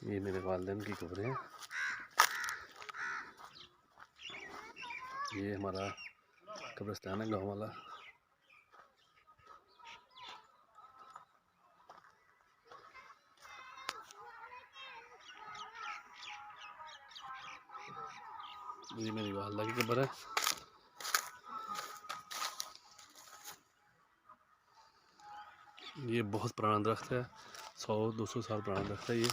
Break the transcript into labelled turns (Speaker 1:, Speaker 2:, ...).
Speaker 1: ये मेरे वालिदैन की कब्र है। ये हमारा कब्रिस्तान है गाँव वाला। ये मेरी वालदा की कब्र है। ये बहुत पुराना दरख्त है, 100-200 साल पुराना दरख्त है ये।